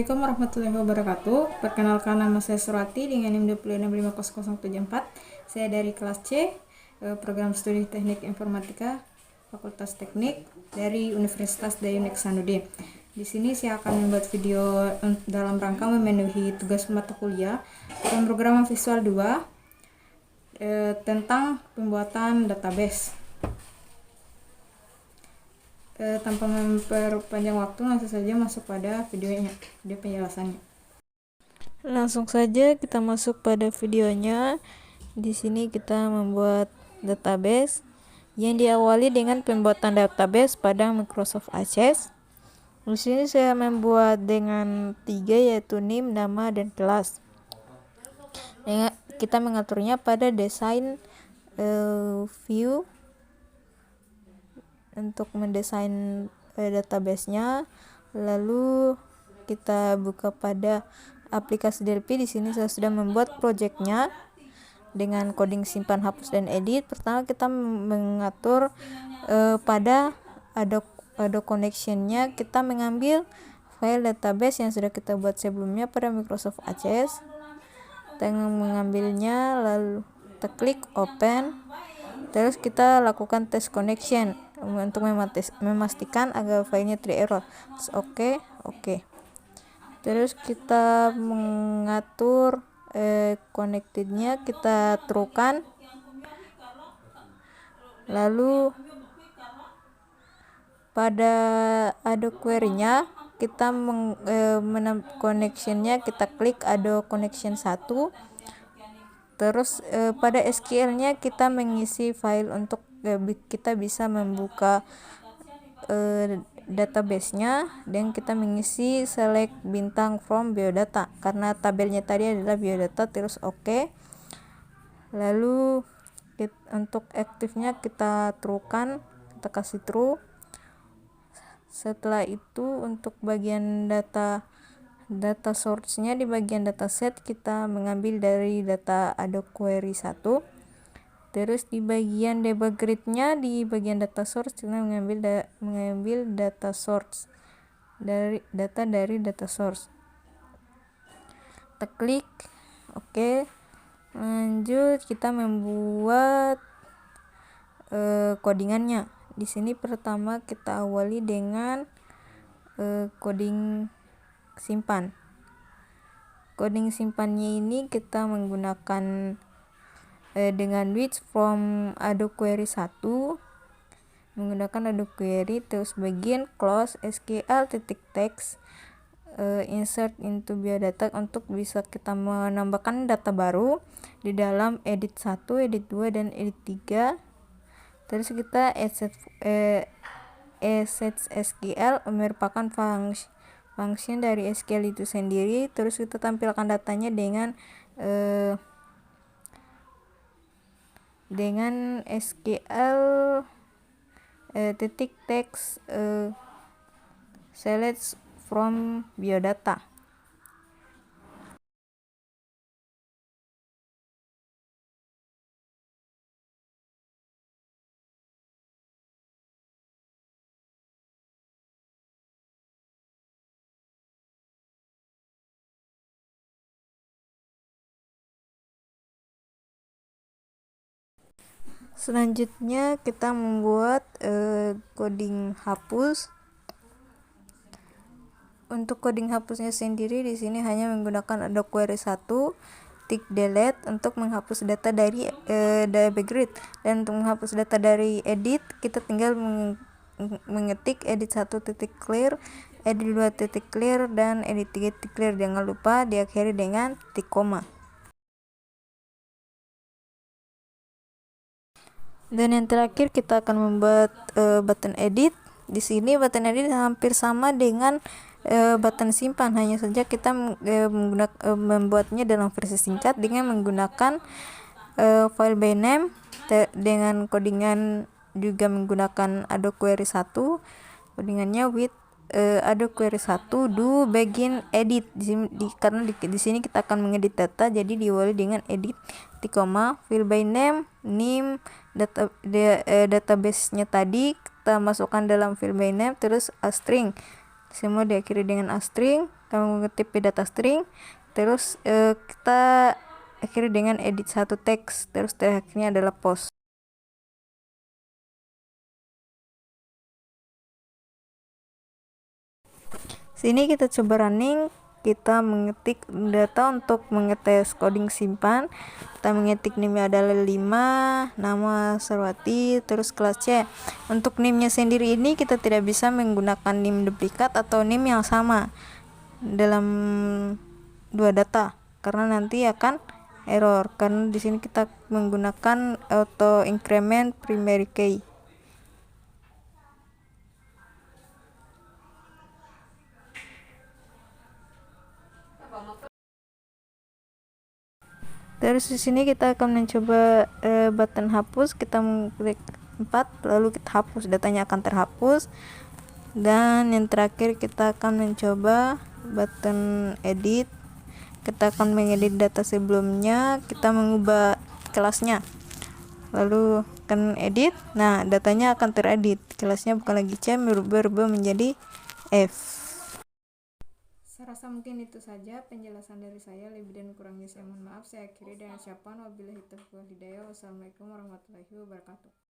Assalamualaikum warahmatullahi wabarakatuh. Perkenalkan, nama saya Surati dengan NIM 2650074. Saya dari kelas C, program studi Teknik Informatika Fakultas Teknik dari Universitas Dayun Iksanuddin. Di sini saya akan membuat video dalam rangka memenuhi tugas mata kuliah pemrograman visual 2 tentang pembuatan database. Tanpa memperpanjang waktu, langsung saja masuk pada video penjelasannya. Langsung saja kita masuk pada videonya. Di sini kita membuat database yang diawali dengan pembuatan database pada Microsoft Access. Di sini saya membuat dengan 3, yaitu NIM, nama, dan kelas. Kita mengaturnya pada desain view untuk mendesain database-nya. Lalu kita buka pada aplikasi DLP. Di sini saya sudah membuat project-nya dengan coding simpan, hapus, dan edit. Pertama kita mengatur pada Adobe connection-nya. Kita mengambil file database yang sudah kita buat sebelumnya pada Microsoft Access. Kita mengambilnya, lalu kita klik open. Terus kita lakukan test connection untuk memastikan agar filenya tidak error. Terus oke. Terus kita mengatur connected-nya, kita truekan. Lalu pada Adobe query-nya kita connection-nya kita klik Adobe connection 1. Terus pada SQL-nya kita mengisi file untuk kita bisa membuka database-nya, dan kita mengisi select bintang from biodata karena tabelnya tadi adalah biodata. Terus oke. Lalu untuk aktifnya kita truekan, kita kasih true. Setelah itu untuk bagian data source-nya, di bagian dataset kita mengambil dari data Adobe query 1. Terus di bagian debug grid-nya, di bagian data source kita mengambil data source dari data source. Kita klik oke. Lanjut kita membuat codingannya. Di sini pertama kita awali dengan coding simpan. Coding simpannya ini kita menggunakan dengan which from Adobe query 1, menggunakan Adobe query. Terus bagian close SQL text insert into biodata untuk bisa kita menambahkan data baru di dalam edit 1, edit 2, dan edit 3. Terus kita assets SQL merupakan function dari SQL itu sendiri. Terus kita tampilkan datanya dengan SQL text select from biodata. Selanjutnya kita membuat coding hapus. Untuk coding hapusnya sendiri di sini hanya menggunakan Adobe query 1, tick delete untuk menghapus data dari debug grid, dan untuk menghapus data dari edit kita tinggal mengetik edit 1 titik clear, edit 2 titik clear, dan edit 3 titik clear. Jangan lupa diakhiri dengan titik koma. Dan yang terakhir kita akan membuat button edit. Di sini button edit hampir sama dengan button simpan, hanya saja kita membuatnya dalam versi singkat dengan menggunakan file by name dengan codingan juga menggunakan Adobe query 1. Codingannya with Adobe query 1 do begin edit. Karena di sini kita akan mengedit data, jadi diawali dengan edit file by name name database-nya tadi kita masukkan dalam file by name, terus a string semua diakhiri dengan astring. Kita mengetik di data string, terus kita akhiri dengan edit satu teks, terus terakhirnya adalah post. Sini kita coba running, kita mengetik data untuk mengetes coding simpan. Kita mengetik NIM adalah 5, nama Sarwati, terus kelas C. Untuk NIM-nya sendiri ini kita tidak bisa menggunakan NIM duplikat atau NIM yang sama dalam dua data, karena nanti akan error, karena di sini kita menggunakan auto increment primary key. Terus di sini kita akan mencoba button hapus. Kita mengklik 4, lalu kita hapus, datanya akan terhapus. Dan yang terakhir kita akan mencoba button edit. Kita akan mengedit data sebelumnya, kita mengubah kelasnya, lalu akan edit. Nah, datanya akan teredit, kelasnya bukan lagi C, berubah menjadi F. Saya rasa mungkin itu saja penjelasan dari saya. Lebih dan kurangnya saya mohon maaf. Saya akhiri dengan ucapan wabillahi taufiq wal hidayah. Wassalamualaikum warahmatullahi wabarakatuh.